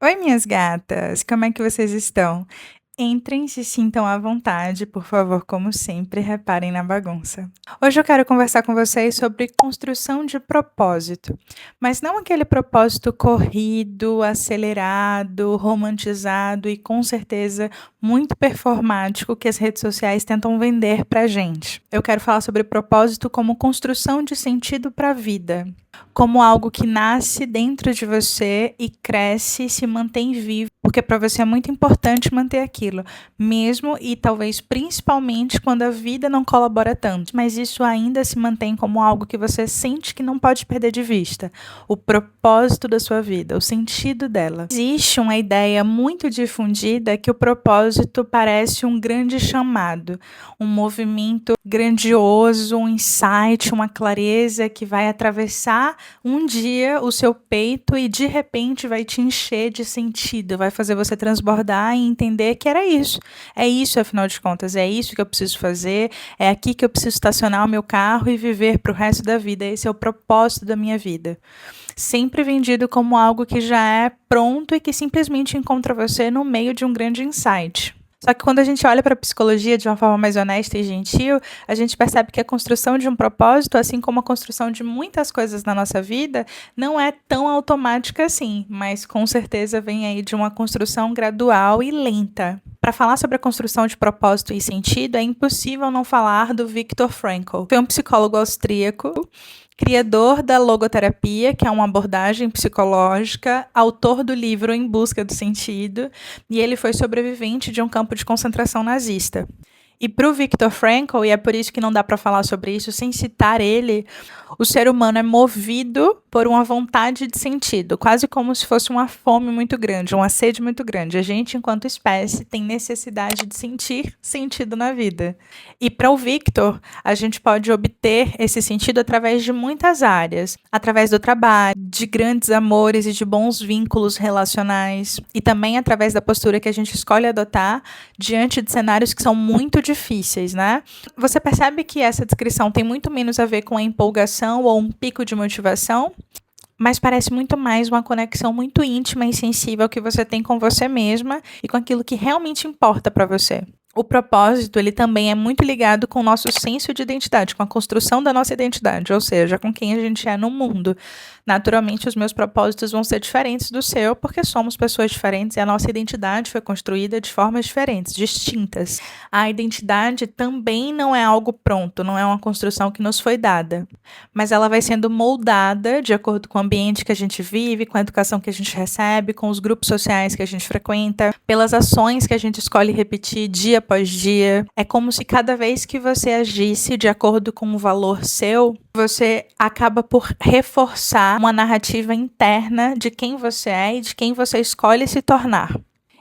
Oi, minhas gatas, como é que vocês estão? Entrem, se sintam à vontade, por favor, como sempre, reparem na bagunça. Hoje eu quero conversar com vocês sobre construção de propósito, mas não aquele propósito corrido, acelerado, romantizado e com certeza muito performático que as redes sociais tentam vender pra gente. Eu quero falar sobre propósito como construção de sentido para a vida, como algo que nasce dentro de você e cresce e se mantém vivo, porque para você é muito importante manter aquilo, mesmo e talvez principalmente quando a vida não colabora tanto, mas isso ainda se mantém como algo que você sente que não pode perder de vista, o propósito da sua vida, o sentido dela. Existe uma ideia muito difundida que o propósito parece um grande chamado, um movimento grandioso, um insight, uma clareza que vai atravessar um dia o seu peito e de repente vai te encher de sentido, vai fazer você transbordar e entender que era isso. É isso, afinal de contas, é isso que eu preciso fazer, é aqui que eu preciso estacionar o meu carro e viver para o resto da vida. Esse é o propósito da minha vida. Sempre vendido como algo que já é pronto e que simplesmente encontra você no meio de um grande insight. Só que quando a gente olha para a psicologia de uma forma mais honesta e gentil, a gente percebe que a construção de um propósito, assim como a construção de muitas coisas na nossa vida, não é tão automática assim, mas com certeza vem aí de uma construção gradual e lenta. Para falar sobre a construção de propósito e sentido, é impossível não falar do Viktor Frankl. Foi um psicólogo austríaco, criador da logoterapia, que é uma abordagem psicológica, autor do livro Em Busca do Sentido, e ele foi sobrevivente de um campo de concentração nazista. E para o Viktor Frankl, e é por isso que não dá para falar sobre isso sem citar ele, o ser humano é movido por uma vontade de sentido, quase como se fosse uma fome muito grande, uma sede muito grande. A gente, enquanto espécie, tem necessidade de sentir sentido na vida. E para o Viktor, a gente pode obter esse sentido através de muitas áreas, através do trabalho, de grandes amores e de bons vínculos relacionais, e também através da postura que a gente escolhe adotar diante de cenários que são muito difíceis, né? Você percebe que essa descrição tem muito menos a ver com a empolgação ou um pico de motivação, mas parece muito mais uma conexão muito íntima e sensível que você tem com você mesma e com aquilo que realmente importa para você. O propósito, ele também é muito ligado com o nosso senso de identidade, com a construção da nossa identidade, ou seja, com quem a gente é no mundo. Naturalmente, os meus propósitos vão ser diferentes do seu, porque somos pessoas diferentes e a nossa identidade foi construída de formas diferentes, distintas. A identidade também não é algo pronto, não é uma construção que nos foi dada, mas ela vai sendo moldada de acordo com o ambiente que a gente vive, com a educação que a gente recebe, com os grupos sociais que a gente frequenta, pelas ações que a gente escolhe repetir dia após dia. É como se cada vez que você agisse de acordo com um valor seu, você acaba por reforçar uma narrativa interna de quem você é e de quem você escolhe se tornar.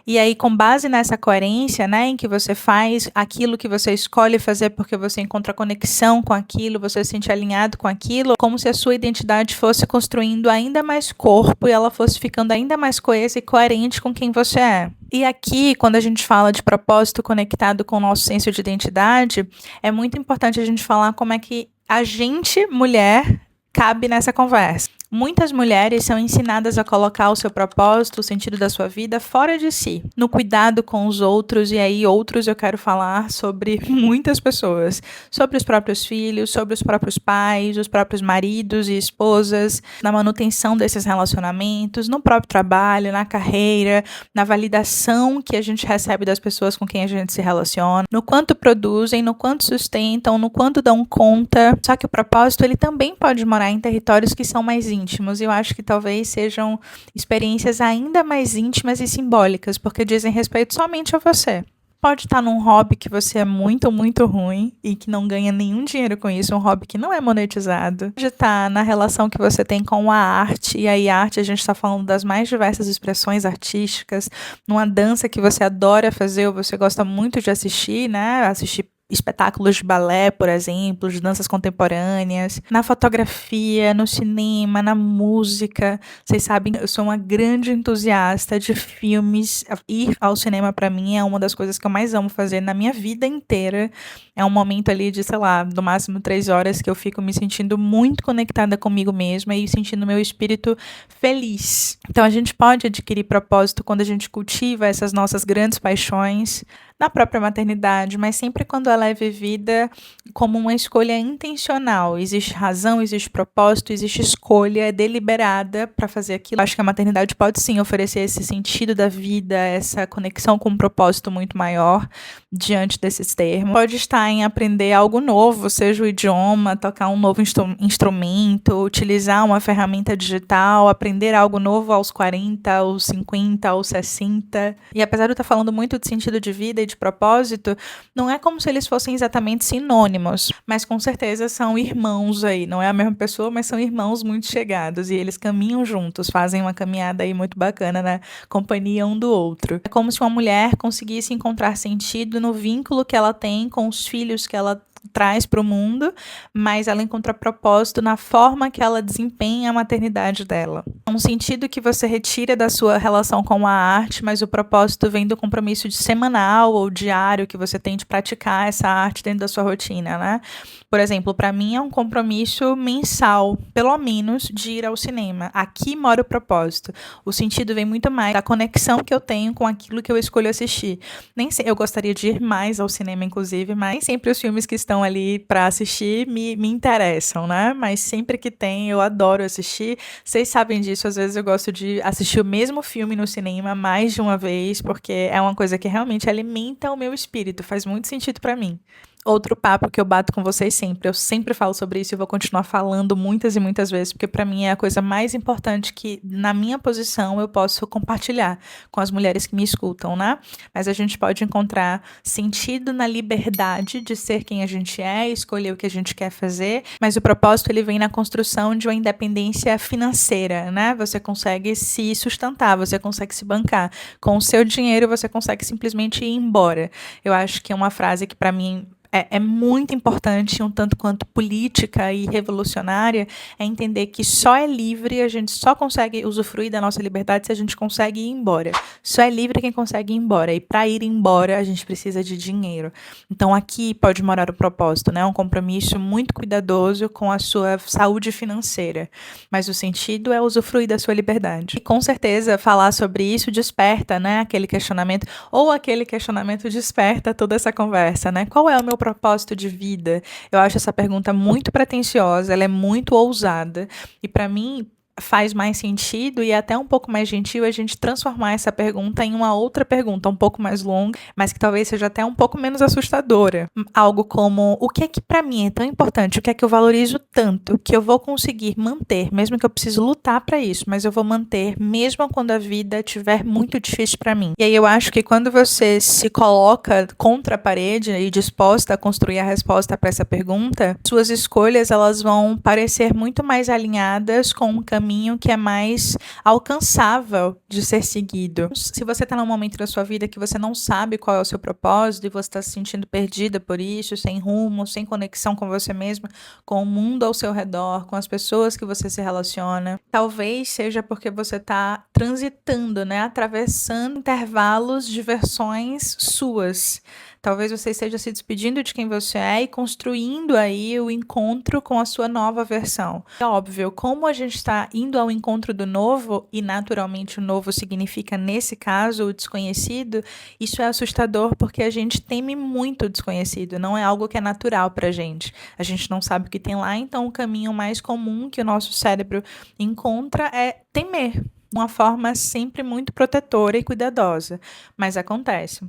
E aí, com base nessa coerência, né, em que você faz aquilo que você escolhe fazer porque você encontra conexão com aquilo, você se sente alinhado com aquilo, como se a sua identidade fosse construindo ainda mais corpo e ela fosse ficando ainda mais coesa e coerente com quem você é. E aqui, quando a gente fala de propósito conectado com o nosso senso de identidade, é muito importante a gente falar como é que a gente, mulher, cabe nessa conversa. Muitas mulheres são ensinadas a colocar o seu propósito, o sentido da sua vida fora de si, no cuidado com os outros, e aí outros eu quero falar sobre muitas pessoas, sobre os próprios filhos, sobre os próprios pais, os próprios maridos e esposas, na manutenção desses relacionamentos, no próprio trabalho, na carreira, na validação que a gente recebe das pessoas com quem a gente se relaciona, no quanto produzem, no quanto sustentam, no quanto dão conta. Só que o propósito, ele também pode morar em territórios que são mais íntimos, e eu acho que talvez sejam experiências ainda mais íntimas e simbólicas, porque dizem respeito somente a você. Pode estar num hobby que você é muito, muito ruim e que não ganha nenhum dinheiro com isso, um hobby que não é monetizado. Pode estar na relação que você tem com a arte, e aí a arte a gente está falando das mais diversas expressões artísticas, numa dança que você adora fazer ou você gosta muito de assistir, né? Assistir espetáculos de balé, por exemplo, de danças contemporâneas, na fotografia, no cinema, na música. Vocês sabem, eu sou uma grande entusiasta de filmes. Ir ao cinema para mim é uma das coisas que eu mais amo fazer na minha vida inteira. É um momento ali de, sei lá, no máximo 3 horas que eu fico me sentindo muito conectada comigo mesma e sentindo meu espírito feliz. Então a gente pode adquirir propósito quando a gente cultiva essas nossas grandes paixões na própria maternidade, mas sempre quando ela é vivida como uma escolha intencional. Existe razão, existe propósito, existe escolha deliberada para fazer aquilo. Acho que a maternidade pode sim oferecer esse sentido da vida, essa conexão com um propósito muito maior diante desses termos. Pode estar em aprender algo novo, seja o idioma, tocar um novo instrumento, utilizar uma ferramenta digital, aprender algo novo aos 40, aos 50, aos 60. E apesar de eu estar falando muito de sentido de vida e de propósito, não é como se eles fossem exatamente sinônimos, mas com certeza são irmãos aí, não é a mesma pessoa, mas são irmãos muito chegados e eles caminham juntos, fazem uma caminhada aí muito bacana na companhia um do outro. É como se uma mulher conseguisse encontrar sentido no vínculo que ela tem com os filhos que ela traz para o mundo, mas ela encontra propósito na forma que ela desempenha a maternidade dela. É um sentido que você retira da sua relação com a arte, mas o propósito vem do compromisso de semanal ou diário que você tem de praticar essa arte dentro da sua rotina, né? Por exemplo, para mim é um compromisso mensal, pelo menos, de ir ao cinema. Aqui mora o propósito. O sentido vem muito mais da conexão que eu tenho com aquilo que eu escolho assistir. Nem sei, eu gostaria de ir mais ao cinema, inclusive, mas nem sempre os filmes que estão ali para assistir me interessam, né? Mas sempre que tem, eu adoro assistir. Vocês sabem disso, às vezes eu gosto de assistir o mesmo filme no cinema mais de uma vez, porque é uma coisa que realmente alimenta o meu espírito, faz muito sentido para mim. Outro papo que eu bato com vocês sempre, eu sempre falo sobre isso e vou continuar falando muitas e muitas vezes, porque para mim é a coisa mais importante que, na minha posição, eu posso compartilhar com as mulheres que me escutam, né? Mas a gente pode encontrar sentido na liberdade de ser quem a gente é, escolher o que a gente quer fazer, mas o propósito ele vem na construção de uma independência financeira, né? Você consegue se sustentar, você consegue se bancar. Com o seu dinheiro, você consegue simplesmente ir embora. Eu acho que é uma frase que para mim é muito importante, um tanto quanto política e revolucionária, é entender que só é livre, a gente só consegue usufruir da nossa liberdade se a gente consegue ir embora. Só é livre quem consegue ir embora. E para ir embora, a gente precisa de dinheiro. Então aqui pode morar o propósito, né? Um compromisso muito cuidadoso com a sua saúde financeira. Mas o sentido é usufruir da sua liberdade. E com certeza falar sobre isso desperta, né? Aquele questionamento, ou aquele questionamento desperta toda essa conversa, né? Qual é o meu propósito de vida? Eu acho essa pergunta muito pretensiosa, ela é muito ousada, e para mim faz mais sentido e até um pouco mais gentil a gente transformar essa pergunta em uma outra pergunta, um pouco mais longa, mas que talvez seja até um pouco menos assustadora. Algo como, o que é que para mim é tão importante? O que é que eu valorizo tanto que eu vou conseguir manter, mesmo que eu precise lutar para isso, mas eu vou manter mesmo quando a vida estiver muito difícil para mim. E aí eu acho que quando você se coloca contra a parede e disposta a construir a resposta para essa pergunta, suas escolhas elas vão parecer muito mais alinhadas com um caminho que é mais alcançável de ser seguido. Se você está num momento da sua vida que você não sabe qual é o seu propósito e você está se sentindo perdida por isso, sem rumo, sem conexão com você mesma, com o mundo ao seu redor, com as pessoas que você se relaciona, talvez seja porque você está transitando, né, atravessando intervalos de versões suas. Talvez você esteja se despedindo de quem você é e construindo aí o encontro com a sua nova versão. É óbvio, como a gente está indo ao encontro do novo, e naturalmente o novo significa, nesse caso, o desconhecido, isso é assustador porque a gente teme muito o desconhecido, não é algo que é natural pra gente. A gente não sabe o que tem lá, então o caminho mais comum que o nosso cérebro encontra é temer, uma forma sempre muito protetora e cuidadosa, mas acontece.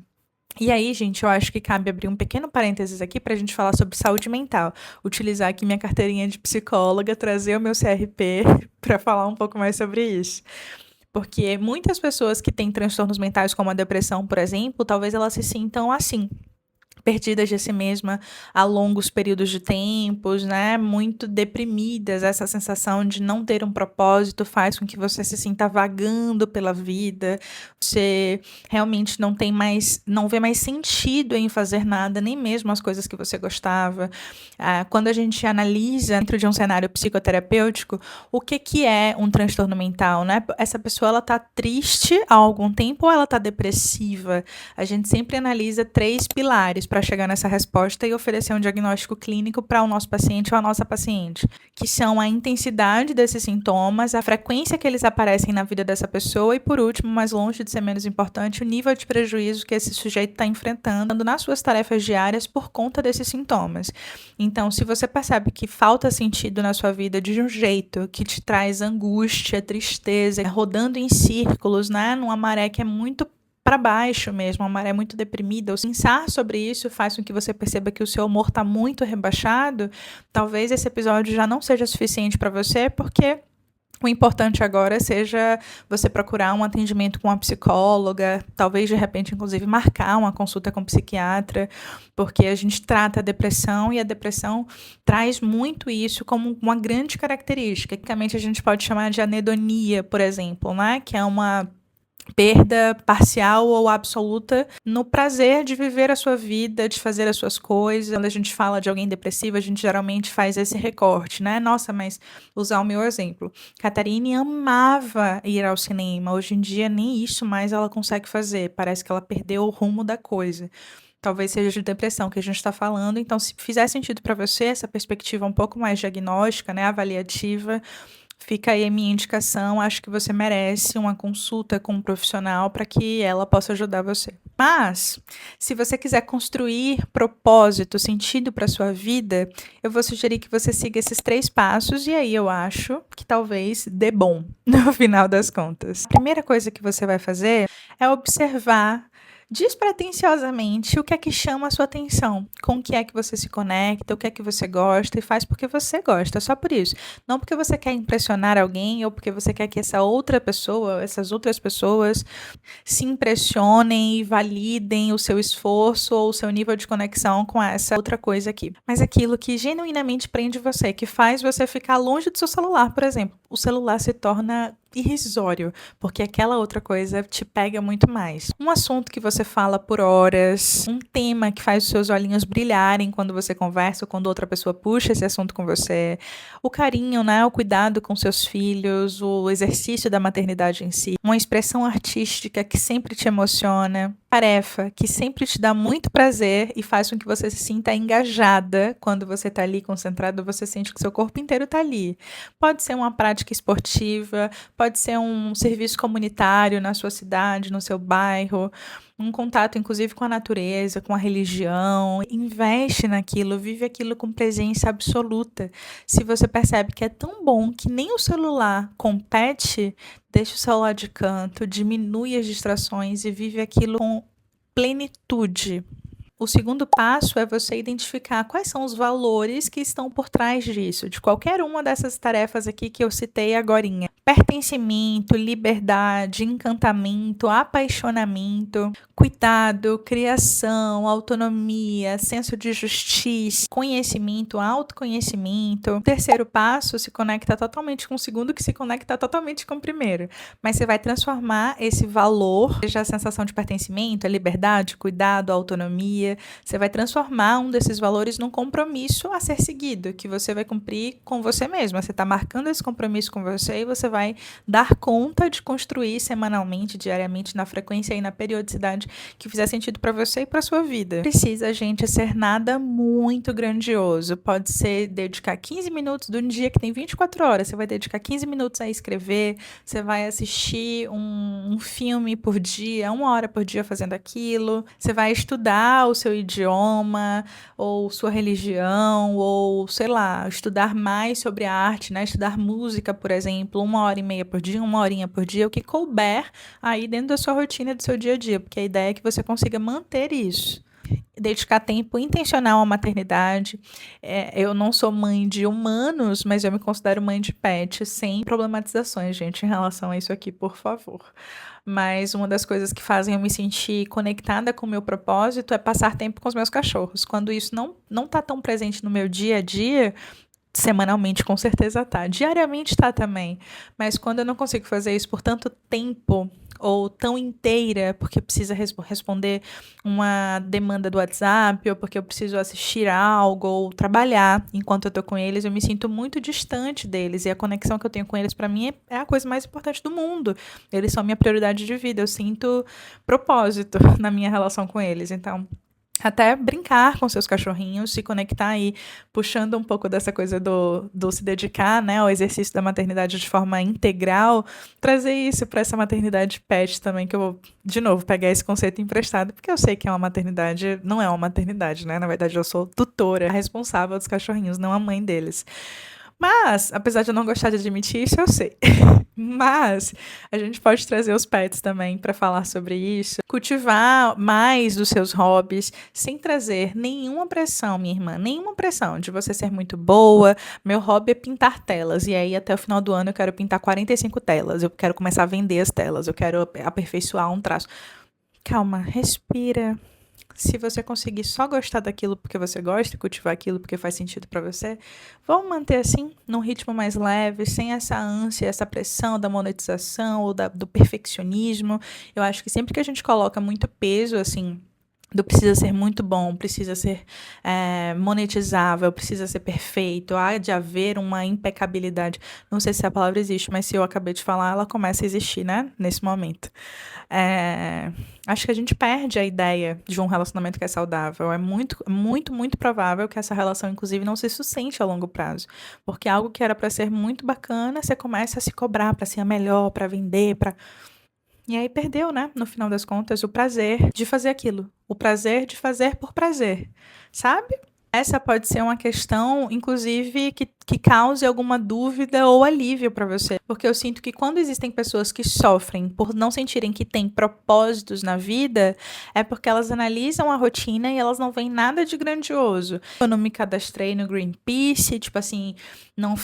E aí, gente, eu acho que cabe abrir um pequeno parênteses aqui para a gente falar sobre saúde mental. Utilizar aqui minha carteirinha de psicóloga, trazer o meu CRP para falar um pouco mais sobre isso. Porque muitas pessoas que têm transtornos mentais como a depressão, por exemplo, talvez elas se sintam assim. perdidas de si mesma a longos períodos de tempos, né? Muito deprimidas. Essa sensação de não ter um propósito faz com que você se sinta vagando pela vida. Você realmente não vê mais sentido em fazer nada, nem mesmo as coisas que você gostava. Quando a gente analisa dentro de um cenário psicoterapêutico, o que é um transtorno mental, né? Essa pessoa, ela tá triste há algum tempo ou ela tá depressiva? A gente sempre analisa 3 pilares para chegar nessa resposta e oferecer um diagnóstico clínico para o nosso paciente ou a nossa paciente, que são a intensidade desses sintomas, a frequência que eles aparecem na vida dessa pessoa e, por último, mais longe de ser menos importante, o nível de prejuízo que esse sujeito está enfrentando nas suas tarefas diárias por conta desses sintomas. Então, se você percebe que falta sentido na sua vida de um jeito que te traz angústia, tristeza, rodando em círculos, né, numa maré que é muito para baixo mesmo, uma maré muito deprimida, ou pensar sobre isso faz com que você perceba que o seu humor está muito rebaixado, talvez esse episódio já não seja suficiente para você, porque o importante agora seja você procurar um atendimento com uma psicóloga, talvez de repente, inclusive, marcar uma consulta com um psiquiatra, porque a gente trata a depressão e a depressão traz muito isso como uma grande característica. Tecnicamente, a gente pode chamar de anedonia, por exemplo, né? Que é uma perda parcial ou absoluta no prazer de viver a sua vida, de fazer as suas coisas. Quando a gente fala de alguém depressivo, a gente geralmente faz esse recorte, né? Nossa, mas usar o meu exemplo. Catarine amava ir ao cinema. Hoje em dia, nem isso mais ela consegue fazer. Parece que ela perdeu o rumo da coisa. Talvez seja de depressão que a gente está falando. Então, se fizer sentido para você, essa perspectiva um pouco mais diagnóstica, né, avaliativa, fica aí a minha indicação. Acho que você merece uma consulta com um profissional para que ela possa ajudar você. Mas, se você quiser construir propósito, sentido para sua vida, eu vou sugerir que você siga esses 3 passos e aí eu acho que talvez dê bom no final das contas. A primeira coisa que você vai fazer é observar despretensiosamente o que é que chama a sua atenção, com o que é que você se conecta, o que é que você gosta e faz porque você gosta, só por isso. Não porque você quer impressionar alguém ou porque você quer que essa outra pessoa, essas outras pessoas se impressionem e validem o seu esforço ou o seu nível de conexão com essa outra coisa aqui. Mas aquilo que genuinamente prende você, que faz você ficar longe do seu celular, por exemplo. O celular se torna irrisório, porque aquela outra coisa te pega muito mais. Um assunto que você fala por horas, um tema que faz os seus olhinhos brilharem quando você conversa ou quando outra pessoa puxa esse assunto com você, o carinho, né, o cuidado com seus filhos, o exercício da maternidade em si, uma expressão artística que sempre te emociona, tarefa que sempre te dá muito prazer e faz com que você se sinta engajada quando você está ali concentrado, você sente que seu corpo inteiro está ali. Pode ser uma prática esportiva, pode ser um serviço comunitário na sua cidade, no seu bairro, um contato inclusive com a natureza, com a religião. Investe naquilo, vive aquilo com presença absoluta. Se você percebe que é tão bom que nem o celular compete, deixa o celular de canto, diminui as distrações e vive aquilo com plenitude. O segundo passo é você identificar quais são os valores que estão por trás disso, de qualquer uma dessas tarefas aqui que eu citei agorinha. Pertencimento, liberdade, encantamento, apaixonamento, cuidado, criação, autonomia, senso de justiça, conhecimento, autoconhecimento. O terceiro passo se conecta totalmente com o segundo, que se conecta totalmente com o primeiro. Mas você vai transformar esse valor, seja a sensação de pertencimento, a liberdade, cuidado, autonomia, você vai transformar um desses valores num compromisso a ser seguido, que você vai cumprir com você mesma. Você está marcando esse compromisso com você e você vai dar conta de construir semanalmente, diariamente, na frequência e na periodicidade que fizer sentido para você e para sua vida. Precisa, gente, ser nada muito grandioso. Pode ser dedicar 15 minutos de um dia que tem 24 horas. Você vai dedicar 15 minutos a escrever, você vai assistir um filme por dia, 1 hora por dia fazendo aquilo, você vai estudar o seu idioma, ou sua religião, ou, sei lá, estudar mais sobre a arte, né? Estudar música, por exemplo, 1h30 por dia, 1 horinha por dia, o que couber aí dentro da sua rotina, do seu dia a dia, porque a ideia é que você consiga manter isso. dedicar tempo intencional à maternidade. Eu não sou mãe de humanos, mas eu me considero mãe de pet, sem problematizações, gente, em relação a isso aqui, por favor. Mas uma das coisas que fazem eu me sentir conectada com o meu propósito é passar tempo com os meus cachorros. Quando isso não tá tão presente no meu dia a dia, semanalmente com certeza tá, diariamente tá também, mas quando eu não consigo fazer isso por tanto tempo ou tão inteira, porque precisa responder uma demanda do WhatsApp, ou porque eu preciso assistir algo, ou trabalhar enquanto eu tô com eles, eu me sinto muito distante deles, e a conexão que eu tenho com eles, pra mim, é a coisa mais importante do mundo. Eles são minha prioridade de vida, eu sinto propósito na minha relação com eles, então até brincar com seus cachorrinhos, se conectar aí, puxando um pouco dessa coisa do se dedicar, né, ao exercício da maternidade de forma integral, trazer isso para essa maternidade pet também, que eu vou, de novo, pegar esse conceito emprestado, porque eu sei que é uma maternidade, não é uma maternidade, né, na verdade eu sou tutora responsável dos cachorrinhos, não a mãe deles. Mas, apesar de eu não gostar de admitir isso, eu sei. Mas a gente pode trazer os pets também para falar sobre isso, cultivar mais dos seus hobbies, sem trazer nenhuma pressão, minha irmã, nenhuma pressão de você ser muito boa. Meu hobby é pintar telas, e aí até o final do ano eu quero pintar 45 telas, eu quero começar a vender as telas, eu quero aperfeiçoar um traço. Calma, respira. Se você conseguir só gostar daquilo porque você gosta e cultivar aquilo porque faz sentido para você, vamos manter assim, num ritmo mais leve, sem essa ânsia, essa pressão da monetização ou do perfeccionismo. Eu acho que sempre que a gente coloca muito peso, assim, precisa ser muito bom, precisa ser monetizável, precisa ser perfeito, há de haver uma impecabilidade. Não sei se a palavra existe, mas se eu acabei de falar, ela começa a existir, né? Nesse momento. Acho que a gente perde a ideia de um relacionamento que é saudável. É muito, muito, muito provável que essa relação, inclusive, não se sustente a longo prazo. Porque algo que era para ser muito bacana, você começa a se cobrar para ser a melhor, para vender, para... E aí perdeu, né, no final das contas, o prazer de fazer aquilo. O prazer de fazer por prazer, sabe? Essa pode ser uma questão, inclusive, que cause alguma dúvida ou alívio para você. Porque eu sinto que quando existem pessoas que sofrem por não sentirem que têm propósitos na vida, é porque elas analisam a rotina e elas não veem nada de grandioso. Eu não me cadastrei no Greenpeace, tipo assim, não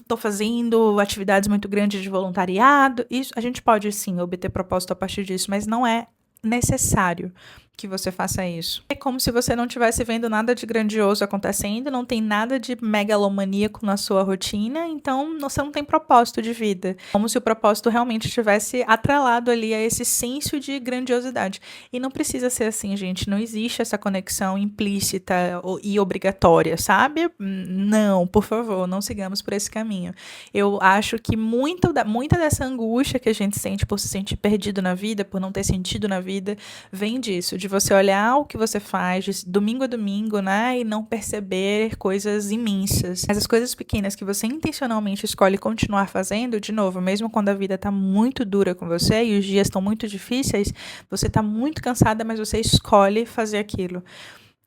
tô fazendo atividades muito grandes de voluntariado. Isso, a gente pode, sim, obter propósito a partir disso, mas não é necessário que você faça isso. É como se você não estivesse vendo nada de grandioso acontecendo, não tem nada de megalomaníaco na sua rotina, então você não tem propósito de vida. Como se o propósito realmente estivesse atrelado ali a esse senso de grandiosidade. E não precisa ser assim, gente. Não existe essa conexão implícita e obrigatória, sabe? Não, por favor, não sigamos por esse caminho. Eu acho que muita dessa angústia que a gente sente por se sentir perdido na vida, por não ter sentido na vida, vem disso, de você olhar o que você faz de domingo a domingo, né, e não perceber coisas imensas. Mas as coisas pequenas que você intencionalmente escolhe continuar fazendo, de novo, mesmo quando a vida tá muito dura com você e os dias estão muito difíceis, você tá muito cansada, mas você escolhe fazer aquilo.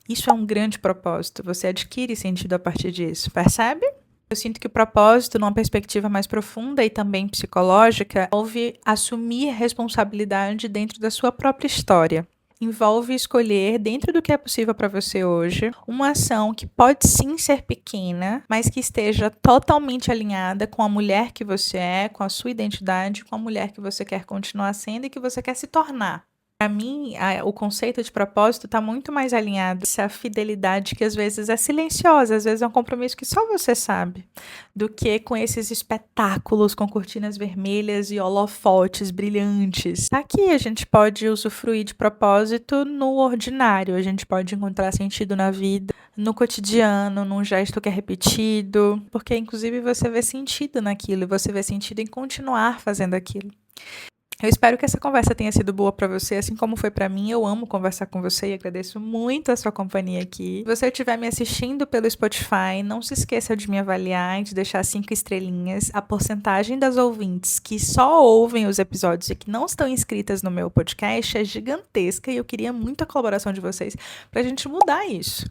Isso é um grande propósito, você adquire sentido a partir disso, percebe? Eu sinto que o propósito, numa perspectiva mais profunda e também psicológica, envolve assumir responsabilidade dentro da sua própria história. Envolve escolher, dentro do que é possível para você hoje, uma ação que pode sim ser pequena, mas que esteja totalmente alinhada com a mulher que você é, com a sua identidade, com a mulher que você quer continuar sendo e que você quer se tornar. Para mim, o conceito de propósito está muito mais alinhado a essa fidelidade que às vezes é silenciosa, às vezes é um compromisso que só você sabe, do que com esses espetáculos com cortinas vermelhas e holofotes brilhantes. Aqui a gente pode usufruir de propósito no ordinário, a gente pode encontrar sentido na vida, no cotidiano, num gesto que é repetido, porque inclusive você vê sentido naquilo e você vê sentido em continuar fazendo aquilo. Eu espero que essa conversa tenha sido boa para você, assim como foi para mim. Eu amo conversar com você e agradeço muito a sua companhia aqui. Se você estiver me assistindo pelo Spotify, não se esqueça de me avaliar e de deixar 5 estrelinhas. A porcentagem das ouvintes que só ouvem os episódios e que não estão inscritas no meu podcast é gigantesca e eu queria muito a colaboração de vocês para a gente mudar isso.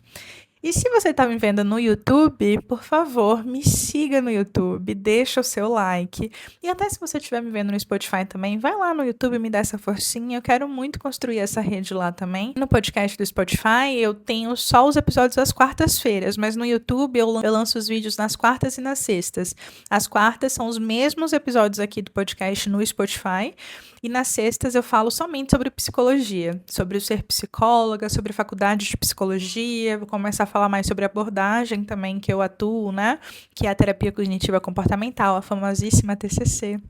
E se você está me vendo no YouTube, por favor, me siga no YouTube, deixa o seu like. E até se você estiver me vendo no Spotify também, vai lá no YouTube e me dá essa forcinha. Eu quero muito construir essa rede lá também. No podcast do Spotify, eu tenho só os episódios às quartas-feiras, mas no YouTube eu lanço os vídeos nas quartas e nas sextas. As quartas são os mesmos episódios aqui do podcast no Spotify. E nas sextas eu falo somente sobre psicologia, sobre o ser psicóloga, sobre faculdade de psicologia, vou começar a falar mais sobre abordagem também que eu atuo, né? Que é a terapia cognitiva comportamental, a famosíssima TCC.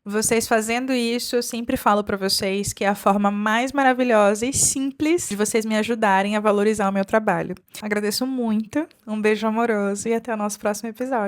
Vocês fazendo isso, eu sempre falo para vocês que é a forma mais maravilhosa e simples de vocês me ajudarem a valorizar o meu trabalho. Agradeço muito, um beijo amoroso e até o nosso próximo episódio.